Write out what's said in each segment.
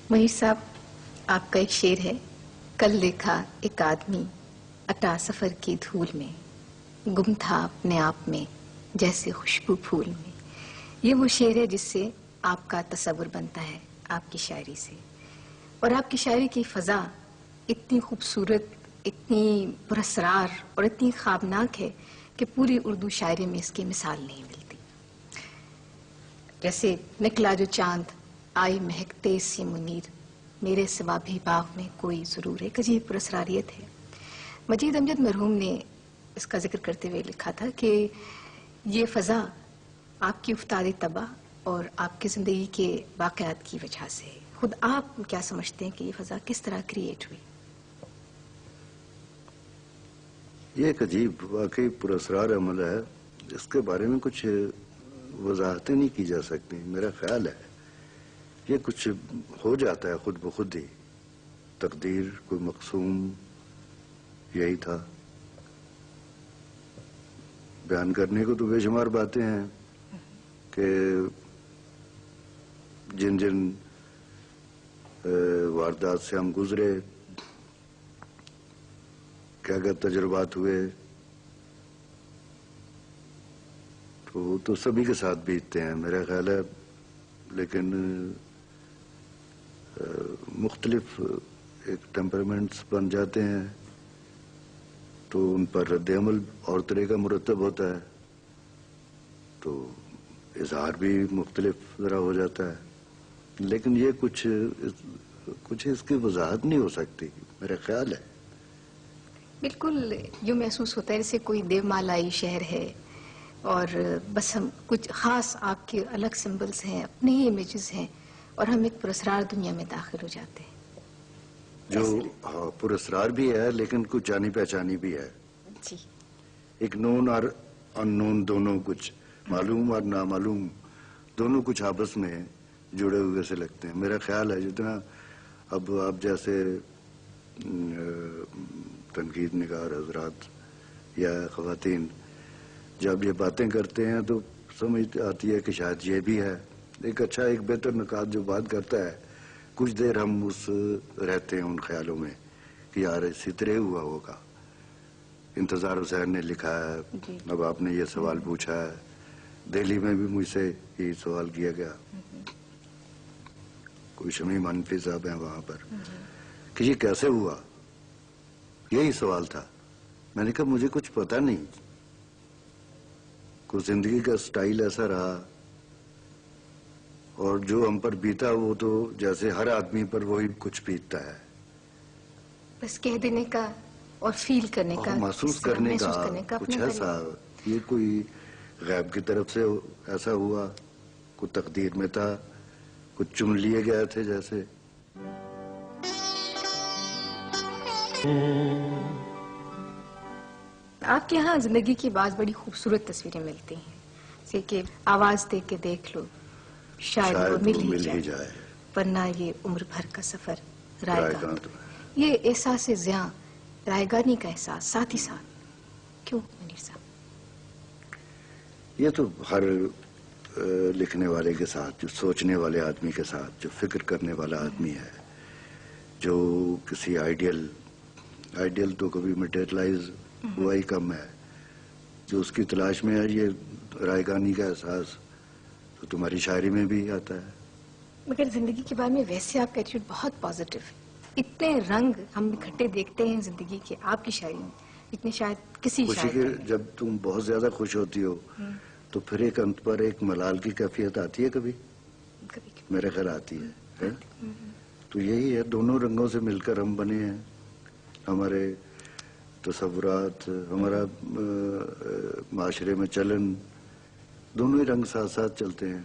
مہر صاحب، آپ کا ایک شعر ہے، کل دیکھا ایک آدمی اٹا سفر کی دھول میں، گم تھا اپنے آپ میں جیسے خوشبو پھول میں. یہ وہ شعر ہے جس سے آپ کا تصور بنتا ہے آپ کی شاعری سے. اور آپ کی شاعری کی فضا اتنی خوبصورت، اتنی پراسرار اور اتنی خوابناک ہے کہ پوری اردو شاعری میں اس کی مثال نہیں ملتی. جیسے نکلا جو چاند آئی مہکتے سی منیر، میرے سوا بھی باغ میں کوئی ضرور. ایک عجیب پراسراریت ہے. مجید امجد مرحوم نے اس کا ذکر کرتے ہوئے لکھا تھا کہ یہ فضا آپ کی افتاد طبع اور آپ کی زندگی کے واقعات کی وجہ سے. خود آپ کیا سمجھتے ہیں کہ یہ فضا کس طرح کریٹ ہوئی؟ یہ ایک عجیب واقعی پراسرار عمل ہے. اس کے بارے میں کچھ وضاحتیں نہیں کی جا سکتی. میرا خیال ہے یہ کچھ ہو جاتا ہے خود بخود ہی. تقدیر کوئی مقسوم یہی تھا. بیان کرنے کو تو بے شمار باتیں ہیں کہ جن جن واردات سے ہم گزرے، کیا کیا تجربات ہوئے، تو وہ تو سبھی کے ساتھ بیتتے ہیں میرا خیال ہے. لیکن مختلف ایک ٹیمپرامنٹس بن جاتے ہیں تو ان پر رد عمل اور طرح کا مرتب ہوتا ہے، تو اظہار بھی مختلف ذرا ہو جاتا ہے. لیکن یہ کچھ اس کی وضاحت نہیں ہو سکتی میرا خیال ہے. بالکل یوں محسوس ہوتا ہے جیسے کوئی دیو مالائی شہر ہے اور بس ہم کچھ خاص آپ کے الگ سمبلز ہیں، اپنے ہی امیجز ہیں، اور ہم ایک پراسرار دنیا میں داخل ہو جاتے ہیں. جو پراسرار بھی ہے لیکن کچھ جانی پہچانی بھی ہے. جی، ایک نون اور ان نون دونوں، کچھ معلوم اور نامعلوم دونوں کچھ آپس میں جڑے ہوئے سے لگتے ہیں. میرا خیال ہے جتنا اب آپ جیسے تنقید نگار حضرات یا خواتین جب یہ باتیں کرتے ہیں تو سمجھ آتی ہے کہ شاید یہ بھی ہے. ایک اچھا، ایک بہتر نکات جو بات کرتا ہے، کچھ دیر ہم رہتے ہیں ان خیالوں میں کہ یار اسی طرح ہوا ہوگا. انتظار حسین نے لکھا ہے. اب آپ نے یہ سوال پوچھا ہے، دہلی میں بھی مجھ سے یہ سوال کیا گیا. کوئی شمیم منفی صاحب ہیں وہاں پر کہ یہ کیسے ہوا، یہی سوال تھا. میں نے کہا مجھے کچھ پتہ نہیں، کوئی زندگی کا سٹائل ایسا رہا اور جو ہم پر بیتا وہ تو جیسے ہر آدمی پر وہی کچھ بیتتا ہے. بس کہہ دینے کا اور فیل کرنے کا، محسوس کرنے کا کچھ ایسا. یہ کوئی غیب کی طرف سے ایسا ہوا، کوئی تقدیر میں تھا، کچھ چن لیے گئے تھے جیسے. آپ کے یہاں زندگی کی بعض بڑی خوبصورت تصویریں ملتی ہیں، جیسے کہ آواز دے کے دیکھ لو، شاید وہ مل ہی جائے، ورنہ یہ عمر بھر کا سفر رائے گاں. یہ احساس زیاں، رائے گانی کا احساس ساتھ ہی ساتھ کیوں منیر صاحب؟ یہ تو ہر لکھنے والے کے ساتھ، جو سوچنے والے آدمی کے ساتھ، جو فکر کرنے والا آدمی ہے، جو کسی آئیڈیل تو کبھی مٹیریلائز ہوا ہی کم ہے، جو اس کی تلاش میں ہے، یہ رائے گانی کا احساس تو تمہاری شاعری میں بھی آتا ہے. مگر زندگی کے بارے میں ویسے آپ کا ایٹیٹیوڈ بہت پازیٹیو ہے. اتنے رنگ ہم اکٹھے دیکھتے ہیں زندگی کے آپ کی شاعری میں، اتنے شاید کسی خوشی کے جب تم بہت زیادہ خوش ہوتی ہو تو پھر ایک انت پر ایک ملال کی کیفیت آتی ہے کبھی میرے خیال آتی ہے. تو یہی ہے، دونوں رنگوں سے مل کر ہم بنے ہیں. ہمارے تصورات، ہمارا معاشرے میں چلن، دونوں ہی رنگ ساتھ ساتھ چلتے ہیں.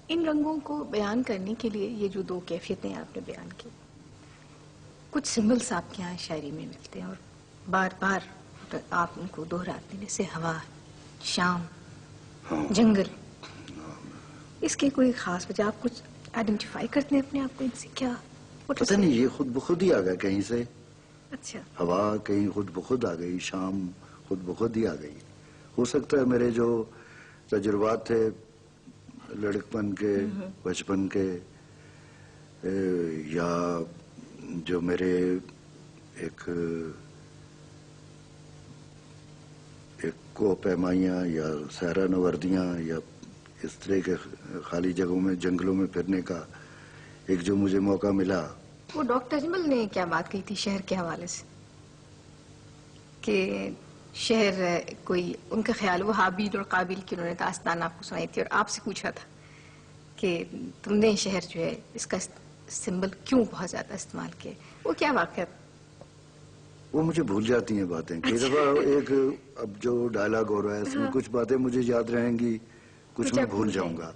ان رنگوں کو بیان کرنے کے لیے یہ جو دو کیفیتیں آپ نے بیان کی، کچھ سمبلس آپ کے یہاں شاعری میں ملتے ہیں اور بار بار آپ ان کو دہراتے ہیں، جیسے ہوا، شام، جنگل. اس کی کوئی خاص وجہ آپ کچھ آئیڈینٹیفائی کرتے ہیں اپنے آپ کو ان سے؟ کیا پتہ نہیں، یہ خود بخود ہی آ گیا کہیں سے. اچھا، ہوا کہیں خود بخود آ گئی، شام خود بخود ہی آ گئی. ہو سکتا ہے میرے جو تجربات تھے لڑکپن کے، بچپن کے، یا جو میرے ایک کو پیمائیاں یا سہرا نوردیاں یا اس طرح کے خالی جگہوں میں جنگلوں میں پھرنے کا ایک جو مجھے موقع ملا. وہ ڈاکٹر اجمل نے کیا بات کہی تھی شہر کے حوالے سے کہ شہر کوئی ان کا خیال وہ حابیل اور قابیل کی انہوں نے داستان آپ کو سنائی تھی اور آپ سے پوچھا تھا کہ تم نے شہر جو ہے اس کا سمبل کیوں بہت زیادہ استعمال کیا؟ وہ کیا واقعہ؟ وہ مجھے بھول جاتی ہیں باتیں. کئی دفعہ ایک اب جو ڈائلاگ ہو رہا ہے اس میں کچھ باتیں مجھے یاد رہیں گی, کچھ میں بھول جاؤں گا.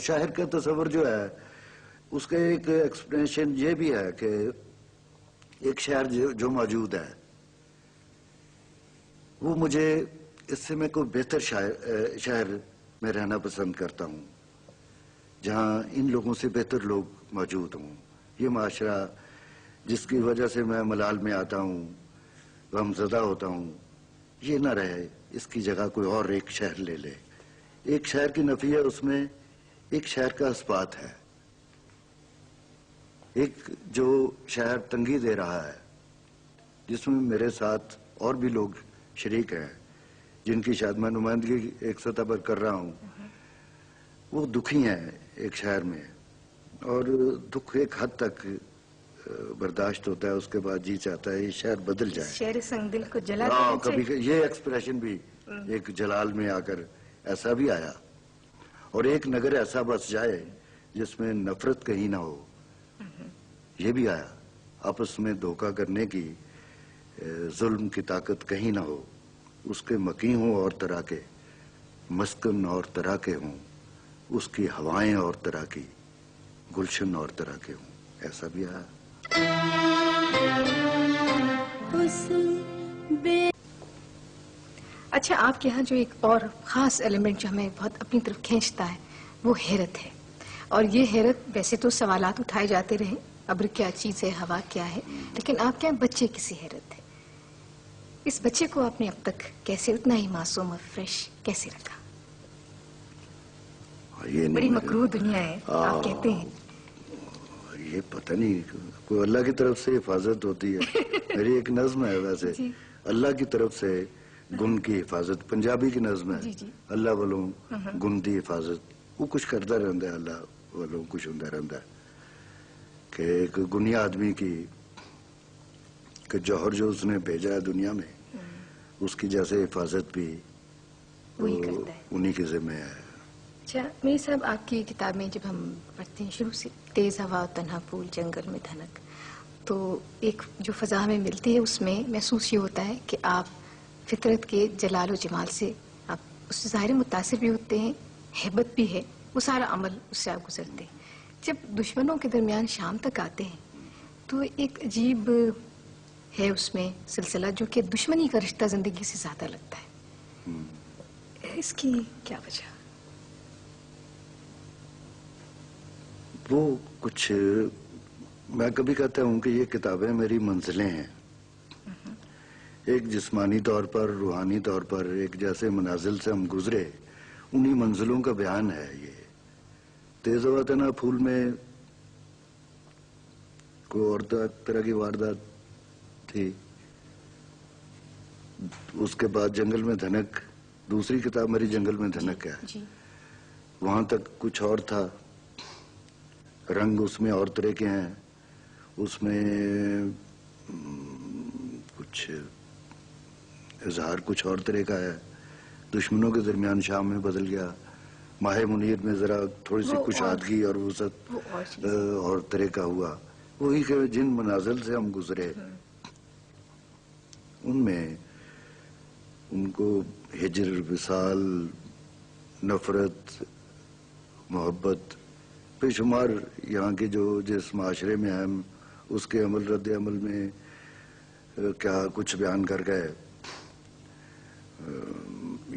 شاعر کا تصور جو ہے اس کا ایک ایکسپلینیشن یہ بھی ہے کہ ایک شہر جو موجود ہے وہ مجھے اس سے میں کوئی بہتر شہر میں رہنا پسند کرتا ہوں جہاں ان لوگوں سے بہتر لوگ موجود ہوں. یہ معاشرہ جس کی وجہ سے میں ملال میں آتا ہوں, غم زدہ ہوتا ہوں, یہ نہ رہے, اس کی جگہ کوئی اور ایک شہر لے لے. ایک شہر کی نفی ہے اس میں, ایک شہر کا اثبات ہے. ایک جو شہر تنگی دے رہا ہے جس میں میرے ساتھ اور بھی لوگ شریک ہیں جن کی شاید میں نمائندگی ایک سطح پر کر رہا ہوں, وہ دکھی ہیں ایک شہر میں, اور دکھ ایک حد تک برداشت ہوتا ہے, اس کے بعد جی چاہتا ہے یہ شہر بدل جائے. شہر سنگ دل کو جلا کبھی یہ ایکسپریشن بھی ایک جلال میں آ کر ایسا بھی آیا, اور ایک نگر ایسا بس جائے جس میں نفرت کہیں نہ ہو, یہ بھی آیا. آپس میں دھوکہ کرنے کی, ظلم کی طاقت کہیں نہ ہو, اس کے مکی ہوں اور طرح کے, مسکن اور طرح کے ہوں, اس کی ہوائیں اور طرح کی, گلشن اور طرح کے ہوں, ایسا بھی آیا. اچھا, آپ کے ہاں جو ایک اور خاص ایلیمنٹ جو ہمیں بہت اپنی طرف کھینچتا ہے وہ حیرت ہے, اور یہ حیرت ویسے تو سوالات اٹھائے جاتے رہے, ابر کیا چیز ہے, ہوا کیا ہے, لیکن آپ کیا بچے کسی حیرت ہے. اس بچے کو آپ نے اب تک کیسے اتنا ہی معصوم اور فریش کیسے رکھا؟ بڑی مکروہ دنیا ہے آپ کہتے ہیں. یہ پتہ نہیں, کوئی اللہ کی طرف سے حفاظت ہوتی ہے. میری ایک نظم ہے ویسے, اللہ کی طرف سے گن کی حفاظت, پنجابی کی نظم ہے, اللہ والوں گن دی حفاظت. وہ کچھ کرتا رہتا ہے, اللہ والوں کچھ ہوتا رہتا ہے کہ ایک گنیا آدمی کی کہ جوہر جو اس نے بھیجا ہے دنیا میں, اس کی جیسے حفاظت بھی انہی کے ذمہ ہے. اچھا میری صاحب, آپ کی کتاب میں جب ہم پڑھتے ہیں شروع سے تیز ہوا تنہا پھول جنگل میں دھنک, تو ایک جو فضا ہمیں ملتی ہے اس میں محسوس یہ ہوتا ہے کہ آپ فطرت کے جلال و جمال سے آپ اس سے ظاہر متاثر بھی ہوتے ہیں, ہیبت بھی ہے, وہ سارا عمل اس سے آپ گزرتے ہیں. جب دشمنوں کے درمیان شام تک آتے ہیں تو ایک عجیب ہے اس میں سلسلہ جو کہ دشمنی کا رشتہ زندگی سے زیادہ لگتا ہے. اس کی کیا وجہ؟ وہ کچھ, میں کبھی کہتا ہوں کہ یہ کتابیں میری منزلیں ہیں. ایک جسمانی طور پر, روحانی طور پر ایک جیسے منازل سے ہم گزرے, انہی منزلوں کا بیان ہے. یہ تیز ہوا تنہا پھول میں کوئی اور طرح کی واردات تھی, اس کے بعد جنگل میں دھنک, دوسری کتاب میری جنگل میں دھنک ہے, وہاں تک کچھ اور تھا, رنگ اس میں اور طرح کے ہیں, اس میں کچھ اظہار کچھ اور طرح کا ہے. دشمنوں کے درمیان شام میں بدل گیا, ماہ منیر میں ذرا تھوڑی سی کشادگی اور وسعت اور طرح کا ہوا. وہی کہ جن منازل سے ہم گزرے ان میں ان کو ہجر, وصال, نفرت, محبت, بے شمار یہاں کے جو جس معاشرے میں ہم اس کے عمل رد عمل میں کیا کچھ بیان کر گئے.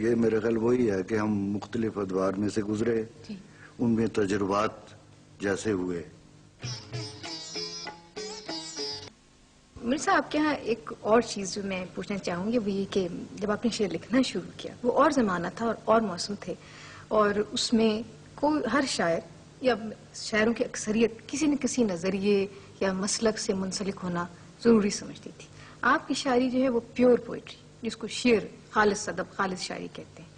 یہ میرا خیال وہی ہے کہ ہم مختلف ادوار میں سے گزرے, ان میں تجربات جیسے ہوئے. مرزا, آپ کے یہاں ایک اور چیز جو میں پوچھنا چاہوں گی وہ یہ کہ جب آپ نے شعر لکھنا شروع کیا وہ اور زمانہ تھا اور موسم تھے, اور اس میں کوئی ہر شاعر یا شاعروں کی اکثریت کسی نہ کسی نظریے یا مسلک سے منسلک ہونا ضروری سمجھتی تھی. آپ کی شاعری جو ہے وہ پیور پوئٹری، جس کو شعر، خالص ادب، خالص شاعری کہتے ہیں.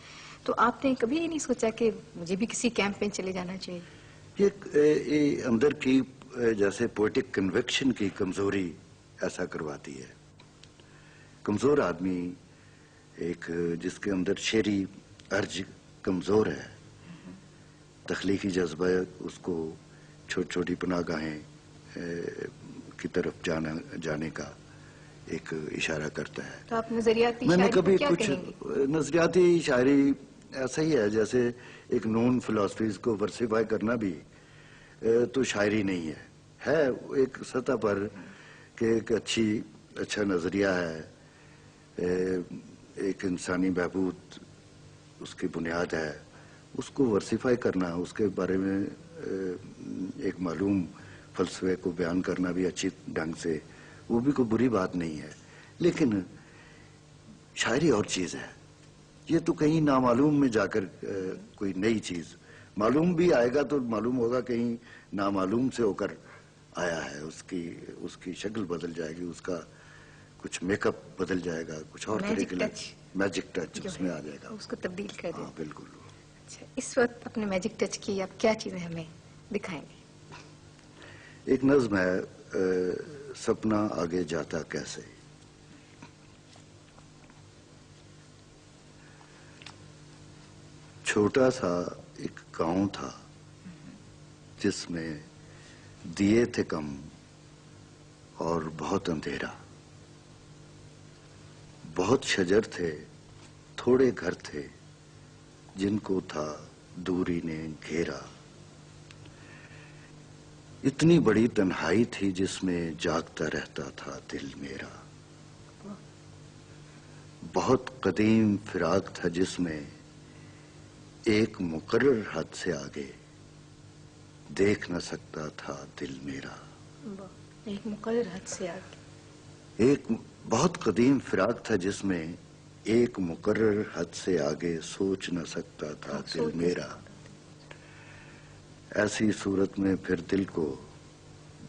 تو آپ نے کبھی یہ نہیں سوچا کہ مجھے بھی کسی کیمپ میں چلے جانا چاہیے؟ یہ اندر کی جیسے پوئٹک کنوکشن کی کمزوری ایسا کرواتی ہے. کمزور آدمی ایک جس کے اندر شعری ارج کمزور ہے، تخلیقی جذبہ اس کو چھوٹی چھوٹی پناہ گاہیں کی طرف جانے کا ایک اشارہ کرتا ہے. تو آپ نظریاتی میں نے شاعری کبھی کو کیا کچھ کہیں گے؟ نظریاتی شاعری ایسا ہی ہے جیسے ایک نون فلاسفیز کو ورسیفائی کرنا بھی تو شاعری نہیں ہے ایک سطح پر کہ ایک اچھا نظریہ ہے، ایک انسانی بہبود اس کی بنیاد ہے، اس کو ورسیفائی کرنا، اس کے بارے میں ایک معلوم فلسفے کو بیان کرنا بھی اچھی ڈھنگ سے، وہ بھی کوئی بری بات نہیں ہے. لیکن شاعری اور چیز ہے، یہ تو کہیں نامعلوم میں جا کر کوئی نئی چیز معلوم بھی آئے گا تو معلوم ہوگا کہیں نامعلوم سے ہو کر آیا ہے، اس کی شکل بدل جائے گی، اس کا کچھ میک اپ بدل جائے گا، کچھ اور طریقے میجک ٹچ اس میں آ جائے گا، اس کو تبدیل کر دیں. ہاں بالکل. اچھا، اس وقت اپنے میجک ٹچ کی آپ کیا چیزیں ہمیں دکھائیں گے؟ ایک نظم ہے سپنا آگے جاتا کیسے. چھوٹا سا ایک گاؤں تھا جس میں دیے تھے کم اور بہت اندھیرا، بہت شجر تھے، تھوڑے گھر تھے جن کو تھا دوری نے گھیرا. اتنی بڑی تنہائی تھی جس میں جاگتا رہتا تھا دل میرا. بہت قدیم فراق تھا جس میں ایک مقرر حد سے آگے دیکھ نہ سکتا تھا دل میرا. ایک مقرر حد سے آگے. ایک بہت قدیم فراق تھا جس میں ایک مقرر حد سے آگے سوچ نہ سکتا تھا دل میرا. ایسی صورت میں پھر دل کو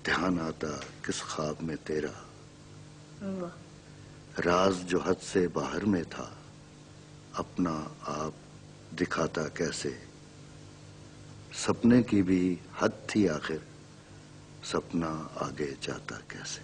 دھیان آتا کس خواب میں تیرا. راز جو حد سے باہر میں تھا اپنا آپ دکھاتا کیسے. سپنے کی بھی حد تھی آخر، سپنا آگے جاتا کیسے.